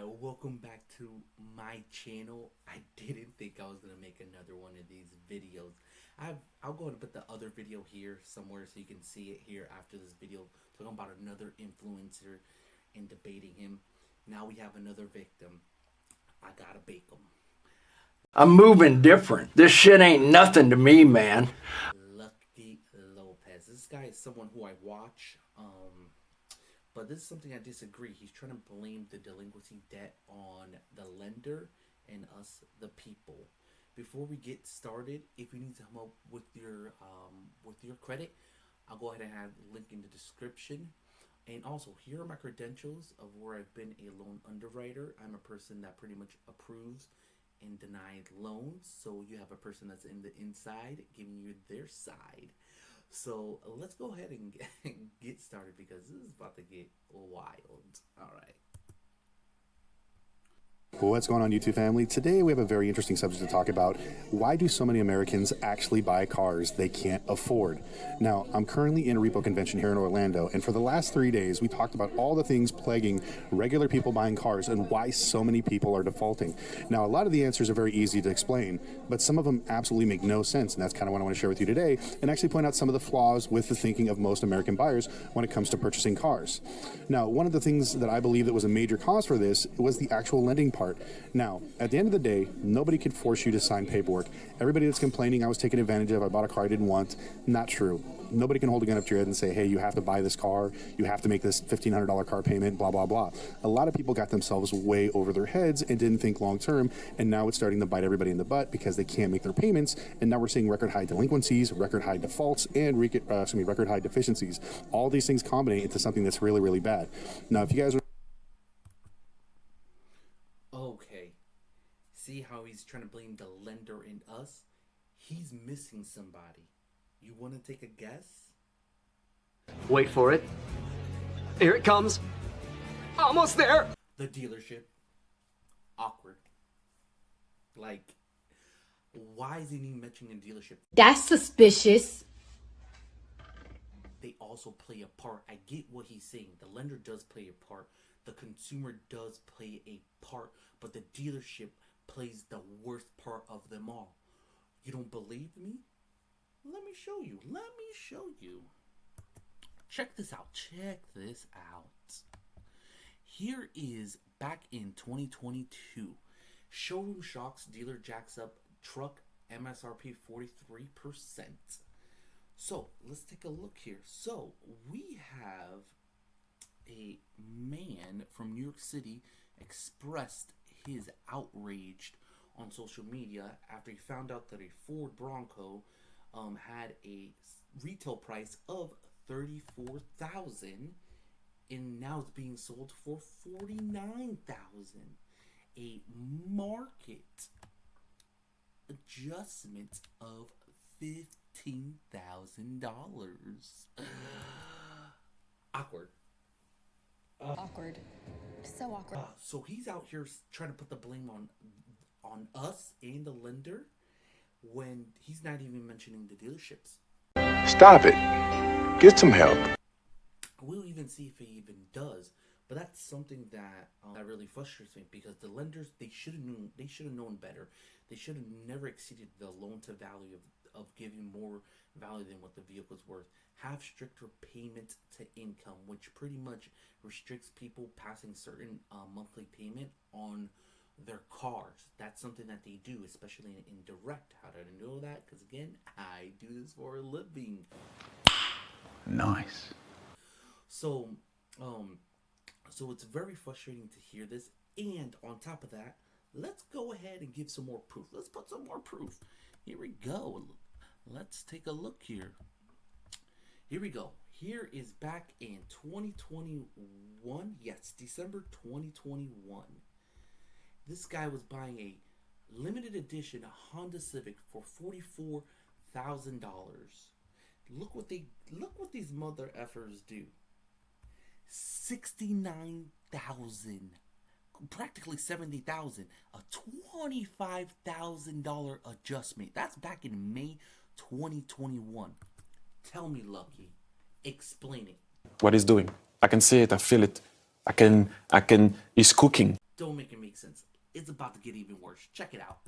Welcome back to my channel. I didn't think I was gonna make another one of these videos. I'll go ahead and put the other video here somewhere so you can see it here after this video, talking about another influencer and debating him. Now we have another victim. I gotta bake him. I'm moving different. This shit ain't nothing to me, man. Lucky Lopez. This guy is someone who I watch. But this is something I disagree. He's trying to blame the delinquency debt on the lender and us, the people. Before we get started, if you need some help with your credit, I'll go ahead and have a link in the description. And also, here are my credentials of where I've been a loan underwriter. I'm a person that pretty much approves and denies loans. So you have a person that's in the inside giving you their side. So let's go ahead and get started because this is about to get wild. All right. What's going on, YouTube family? Today we have a very interesting subject to talk about. Why do so many Americans actually buy cars they can't afford? Now, I'm currently in a repo convention here in Orlando, and for the last 3 days we talked about all the things plaguing regular people buying cars and why so many people are defaulting. Now, a lot of the answers are very easy to explain, but some of them absolutely make no sense, and that's kind of what I want to share with you today, and actually point out some of the flaws with the thinking of most American buyers when it comes to purchasing cars. Now, one of the things that I believe that was a major cause for this was the actual lending part. Now, at the end of the day, nobody can force you to sign paperwork. Everybody that's complaining I was taken advantage of, I bought a car I didn't want, not true. Nobody can hold a gun up to your head and say, hey, you have to buy this car, you have to make this $1,500 car payment, blah, blah, blah. A lot of people got themselves way over their heads and didn't think long term, and now it's starting to bite everybody in the butt because they can't make their payments, and now we're seeing record high delinquencies, record high defaults, and record high deficiencies. All these things combine into something that's really, really bad. Now, if you guys are Okay. See how he's trying to blame the lender and us? He's missing somebody. You want to take a guess? Wait for it. Here it comes. Almost there. The dealership. Awkward. Like, why isn't he mentioning the dealership? That's suspicious. They also play a part. I get what he's saying. The lender does play a part. The consumer does play a part. But the dealership plays the worst part of them all. You don't believe me? Let me show you. Let me show you. Check this out. Check this out. Here is back in 2022. Showroom shocks. Dealer jacks up truck MSRP 43%. So let's take a look here. So we have a man from New York City expressed his outrage on social media after he found out that a Ford Bronco had a retail price of $34,000 and now it's being sold for $49,000. A market adjustment of $15,000. Awkward. Awkward. So awkward. So he's out here trying to put the blame on us and the lender when he's not even mentioning the dealerships. Stop it. Get some help. We'll even see if he even does. But that's something that really frustrates me because the lenders, they should have known better. They should have never exceeded the loan to value of giving more value than what the vehicle's worth. Have stricter payment to income, which pretty much restricts people passing certain monthly payment on their cars. That's something that they do, especially in indirect. How did I know that? Because again, I do this for a living. Nice. So it's very frustrating to hear this. And on top of that, let's go ahead and give some more proof. Let's put some more proof. Here we go. Let's take a look here. Here we go. Here is back in 2021. Yes, December 2021. This guy was buying a limited edition Honda Civic for $44,000. Look what these mother effers do. $69,000, practically $70,000, a $25,000 adjustment. That's back in May 2021. Tell me, Lucky, explain it. What he's doing. I can see it, I feel it. He's cooking. Don't make it make sense. It's about to get even worse. Check it out.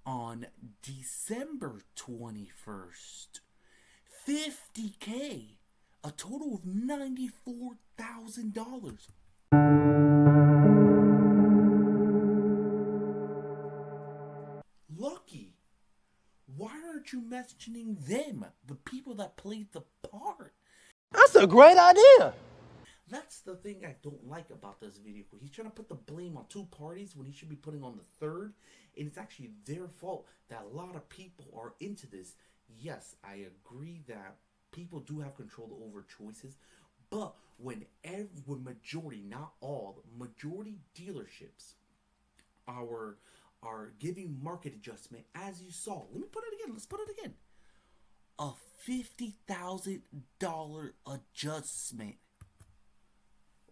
On December 21st, $50K, a total of $94,000. Lucky, why aren't you mentioning them, the people that played the part? That's a great idea. That's the thing I don't like about this video. He's trying to put the blame on two parties when he should be putting on the third. And it's actually their fault that a lot of people are into this. Yes, I agree that people do have control over choices. But when majority, not all, majority dealerships are giving market adjustment, as you saw. Let me put it again. Let's put it again. A $50,000 adjustment.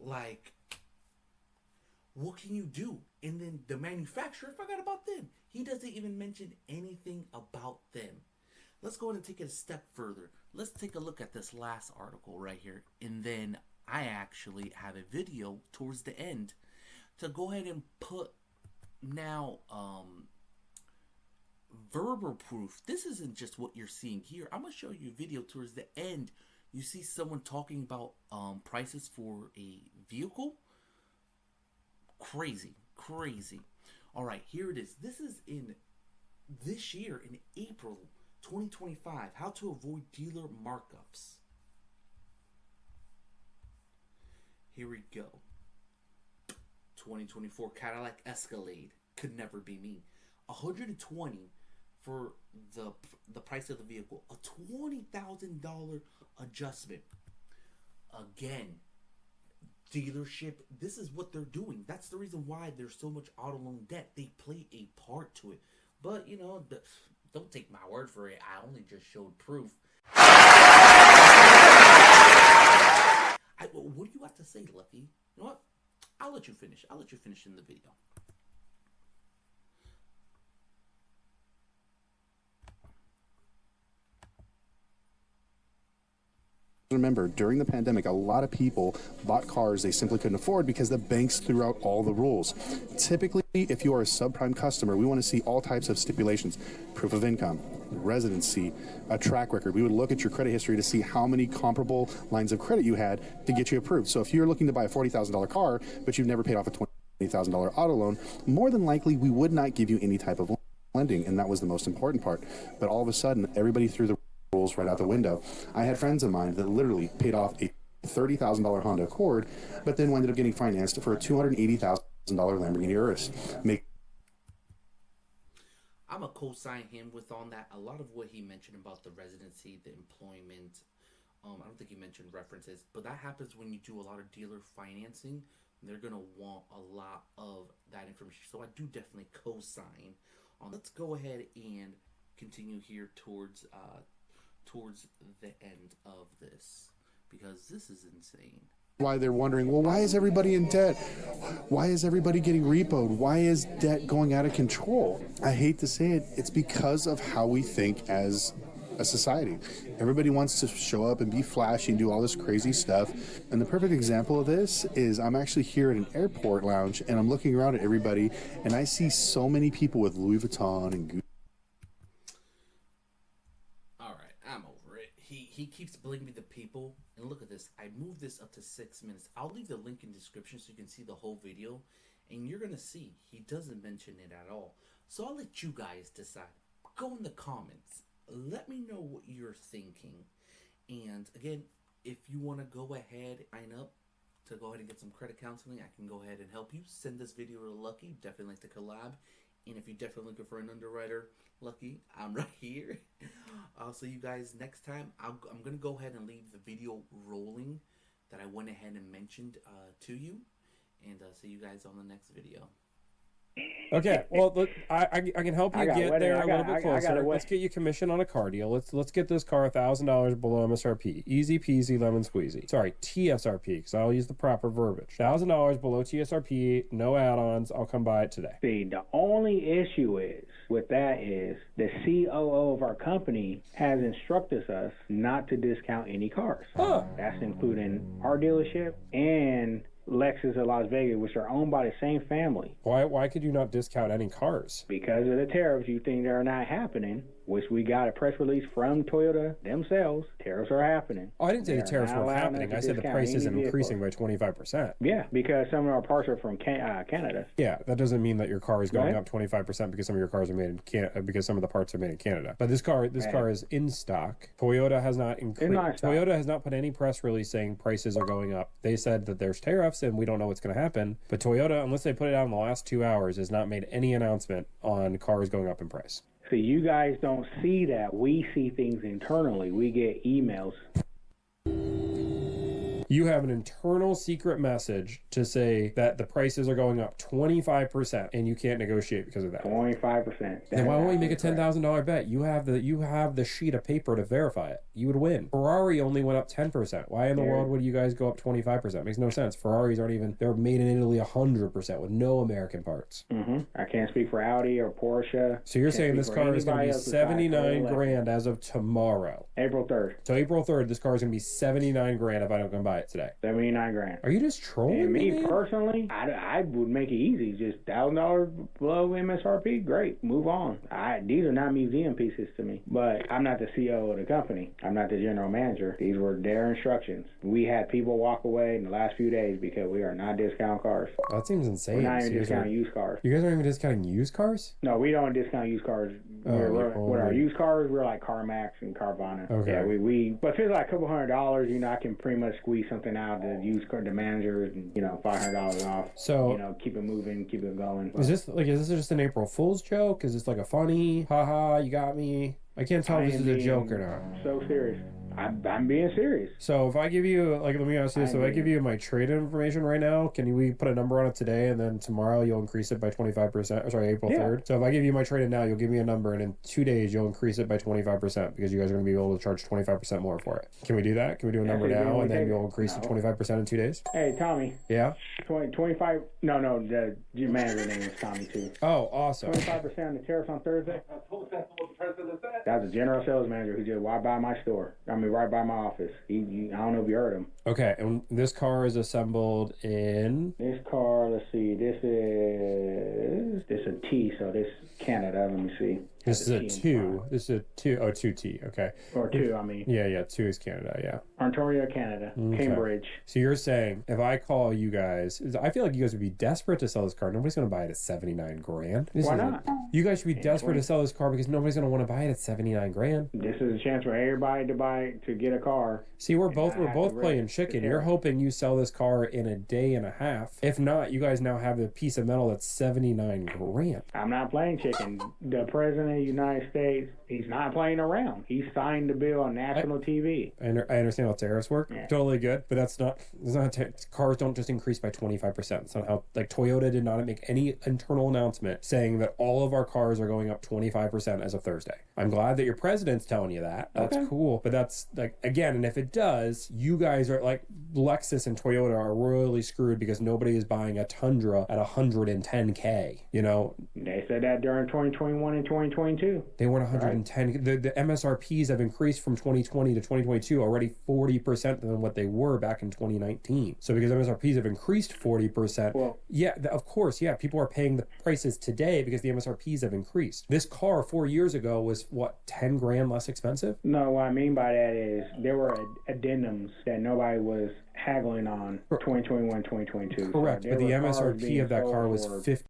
Like, what can you do? And then the manufacturer forgot about them. He doesn't even mention anything about them. Let's go ahead and take it a step further. Let's take a look at this last article right here. And then I actually have a video towards the end to go ahead and put now verbal proof. This isn't just what you're seeing here. I'm going to show you a video towards the end. You see someone talking about prices for a vehicle. Crazy. All right, here it is. This is in this year, in April 2025. How to avoid dealer markups. Here we go. 2024 Cadillac Escalade. Could never be me. $120 for the price of the vehicle. A $20,000 adjustment. Again, dealership, this is what they're doing. That's the reason why there's so much auto loan debt. They play a part to it. But, you know, don't take my word for it. I only just showed proof. What do you have to say, Lucky? You know what? I'll let you finish. I'll let you finish in the video. Remember, during the pandemic, a lot of people bought cars they simply couldn't afford because the banks threw out all the rules. Typically, if you are a subprime customer, we want to see all types of stipulations: proof of income, residency, a track record. We would look at your credit history to see how many comparable lines of credit you had to get you approved. So if you're looking to buy a $40,000 car, but you've never paid off a $20,000 auto loan, more than likely we would not give you any type of lending, and that was the most important part. But all of a sudden, everybody threw the rules right out the window. I had friends of mine that literally paid off a $30,000 Honda Accord, but then ended up getting financed for a $280,000 Lamborghini Urus. I'm a co-sign him with on that. A lot of what he mentioned about the residency, the employment, I don't think he mentioned references, but that happens when you do a lot of dealer financing. They're gonna want a lot of that information. So I do definitely co-sign on. Let's go ahead and continue here towards the end of this, because this is insane. Why they're wondering, well, why is everybody in debt? Why is everybody getting repoed? Why is debt going out of control? I hate to say it, it's because of how we think as a society. Everybody wants to show up and be flashy and do all this crazy stuff. And the perfect example of this is I'm actually here at an airport lounge and I'm looking around at everybody and I see so many people with Louis Vuitton and Gucci. He keeps blaming the people, and look at this. I moved this up to 6 minutes. I'll leave the link in the description so you can see the whole video, and you're gonna see he doesn't mention it at all. So I'll let you guys decide. Go in the comments. Let me know what you're thinking. And again, if you want to go ahead, sign up to go ahead and get some credit counseling, I can go ahead and help you. Send this video to Lucky. Definitely like to collab. And if you're definitely looking for an underwriter, Lucky, I'm right here. I'll see you guys next time. I'm going to go ahead and leave the video rolling that I went ahead and mentioned to you. And see you guys on the next video. Okay, well, look, I can help you get there a little bit closer. Let's get you commission on a car deal. Let's get this car $1,000 below MSRP. Easy peasy lemon squeezy. Sorry, TSRP, because I'll use the proper verbiage. $1,000 below TSRP, no add-ons. I'll come by it today. See, the only issue with that is the COO of our company has instructed us not to discount any cars. Huh. That's including our dealership and Lexus of Las Vegas, which are owned by the same family. Why could you not discount any cars? Because of the tariffs, you think they're not happening, which we got a press release from Toyota themselves. Tariffs are happening. Oh, I didn't say the tariffs weren't happening. I said the price is increasing by 25%. Yeah, because some of our parts are from Canada. Yeah, that doesn't mean that your car is going up 25% because some of your cars are made in Canada, because some of the parts are made in Canada. But this car is in stock. Toyota has not increased. Toyota has not put any press release saying prices are going up. They said that there's tariffs and we don't know what's going to happen. But Toyota, unless they put it out in the last 2 hours, has not made any announcement on cars going up in price. So you guys don't see that. We see things internally. We get emails. You have an internal secret message to say that the prices are going up 25% and you can't negotiate because of that. 25%. Then why won't you make a $10,000 bet? You have the sheet of paper to verify it. You would win. Ferrari only went up 10%. Why in the world would you guys go up 25%? It makes no sense. Ferraris aren't even, they're made in Italy 100% with no American parts. I can't speak for Audi or Porsche. So you're saying this car is going to be 79 grand as of tomorrow. April 3rd. So April 3rd, this car is going to be 79 grand if I don't come buy it today. 79 grand. Are you just trolling and me? Man? Personally, I would make it easy. Just $1,000 below MSRP. Great. Move on. These are not museum pieces to me. But I'm not the CEO of the company. I'm not the general manager. These were their instructions. We had people walk away in the last few days because we are not discounting cars. That seems insane. We're not even discounting used cars. You guys aren't even discounting used cars? No, we don't discount used cars. With our used cars, we're like CarMax and Carvana. Okay. Yeah, but if it's like a couple $100, I can pretty much squeeze something out to used car, the managers, and $500 off. So keep it moving, keep it going. Is this just an April Fool's joke? Is this like a funny, haha, you got me? I can't tell if this is a joke or not. So serious. I'm being serious. So if I give you, let me ask you this, if I give you my trade information right now, can we put a number on it today and then tomorrow you'll increase it by 25%, sorry, April 3rd? So if I give you my trade now, you'll give me a number and in 2 days you'll increase it by 25% because you guys are going to be able to charge 25% more for it. Can we do that? Can we do a number now and then you'll increase to 25% in 2 days? Hey, Tommy. Yeah? 25, no, the manager name is Tommy too. Oh, awesome. 25% on the tariffs on Thursday? That's a general sales manager who just walked by my store. right by my office. I don't know if you heard him. Okay, and this car is assembled in... This car, let's see, this is a T, so this Canada, let me see. This is a 2. This is a 2. Oh, 2T. Okay. Or 2, I mean. Yeah. 2 is Canada. Yeah. Ontario, Canada. Okay. Cambridge. So you're saying if I call you guys, I feel like you guys would be desperate to sell this car. Nobody's going to buy it at 79 grand. Why not? You guys should be desperate to sell this car because nobody's going to want to buy it at 79 grand. This is a chance for everybody to get a car. See, we're both playing chicken. You're hoping you sell this car in a day and a half. If not, you guys now have a piece of metal that's 79 grand. I'm not playing chicken. The president of the United States, he's not playing around. He signed the bill on national TV. I understand how tariffs work. Yeah. Totally good. But that's not cars don't just increase by 25%. That's not how, Toyota did not make any internal announcement saying that all of our cars are going up 25% as of Thursday. I'm glad that your president's telling you that. That's cool. But that's again, and if it does, you guys are Lexus and Toyota are royally screwed because nobody is buying a Tundra at $110K. They said that during 2021 and 2022. They weren't 110. Right. The MSRPs have increased from 2020 to 2022 already 40% than what they were back in 2019. So because MSRPs have increased 40%, of course, people are paying the prices today because the MSRPs have increased. This car 4 years ago was 10 grand less expensive? No, what I mean by that is there were addendums that nobody was haggling on 2021, 2022. Correct, but the MSRP of that car was